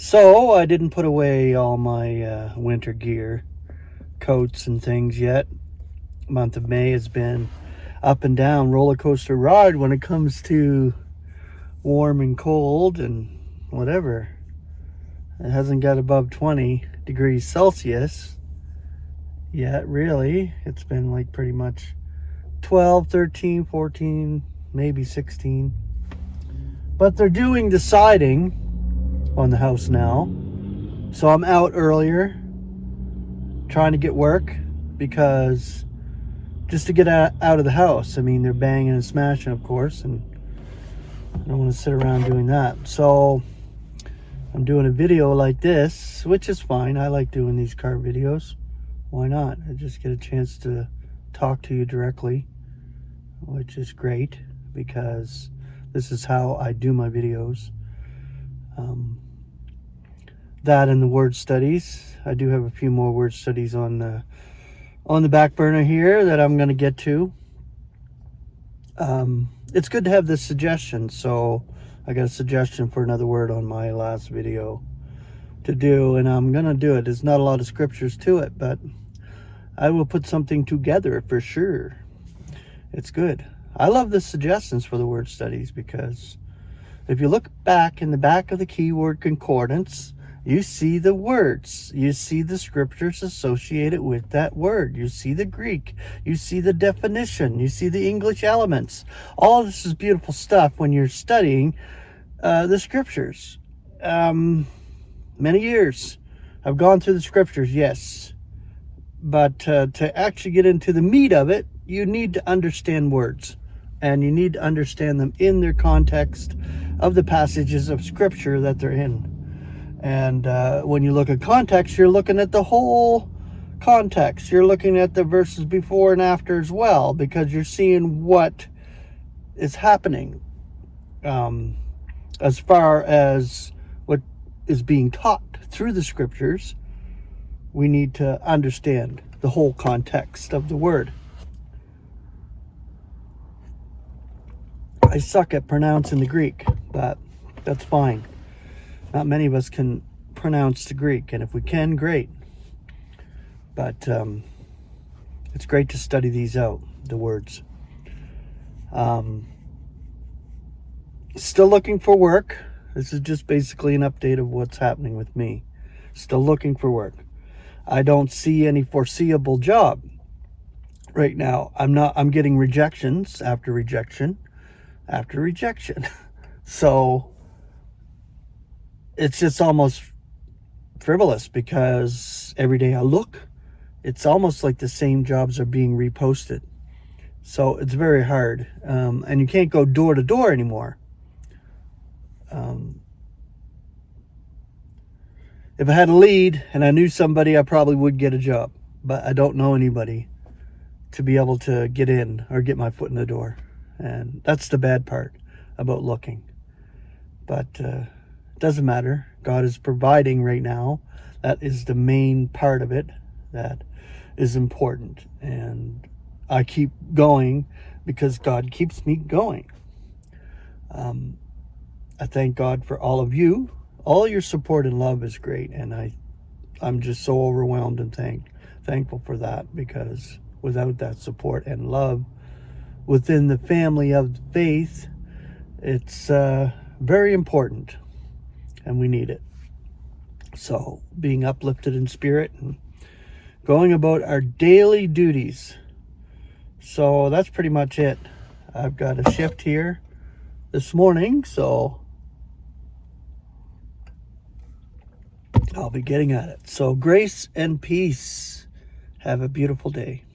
So I didn't put away all my winter gear, coats and things yet. Month of May has been up and down roller coaster ride when it comes to warm and cold and whatever. It hasn't got above 20 degrees Celsius yet, really. It's been like pretty much 12, 13, 14, maybe 16. But they're doing the siding on the house now. So I'm out earlier trying to get work because just to get out of the house. I mean, they're banging and smashing, of course, and I don't want to sit around doing that. So I'm doing a video like this, which is fine. I like doing these car videos. Why not? I just get a chance to talk to you directly, which is great because this is how I do my videos. That and the word studies. I do have a few more word studies on the back burner here that I'm going to get to. It's good to have this suggestion. So I got a suggestion for another word on my last video to do, and I'm going to do it. There's not a lot of scriptures to it, but I will put something together for sure. It's good. I love the suggestions for the word studies because if you look back in the back of the keyword concordance, you see the words, you see the scriptures associated with that word, you see the Greek, you see the definition, you see the English elements. All this is beautiful stuff when you're studying the scriptures. Many years I've gone through the scriptures, yes, but to actually get into the meat of it, you need to understand words, and you need to understand them in their context of the passages of scripture that they're in. And when you look at context, you're looking at the whole context. You're looking at the verses before and after as well, because you're seeing what is happening as far as what is being taught through the scriptures. We need to understand the whole context of the word. I suck at pronouncing the Greek, but that's fine. Not many of us can pronounce the Greek, and if we can, great. But it's great to study these out, the words. Still looking for work. This is just basically an update of what's happening with me. Still looking for work. I don't see any foreseeable job right now. I'm getting rejections after rejection after rejection. So it's just almost frivolous because every day I look, it's almost like the same jobs are being reposted. So it's very hard. And you can't go door to door anymore. If I had a lead and I knew somebody, I probably would get a job. But I don't know anybody to be able to get in or get my foot in the door. And that's the bad part about looking. But it doesn't matter. God is providing right now. That is the main part of it that is important. And I keep going because God keeps me going. I thank God for all of you. All your support and love is great. And I'm just so overwhelmed and thankful for that, because without that support and love within the family of faith, it's very important, and we need it. So being uplifted in spirit and going about our daily duties. So that's pretty much it. I've got a shift here this morning, so I'll be getting at it. So grace and peace. Have a beautiful day.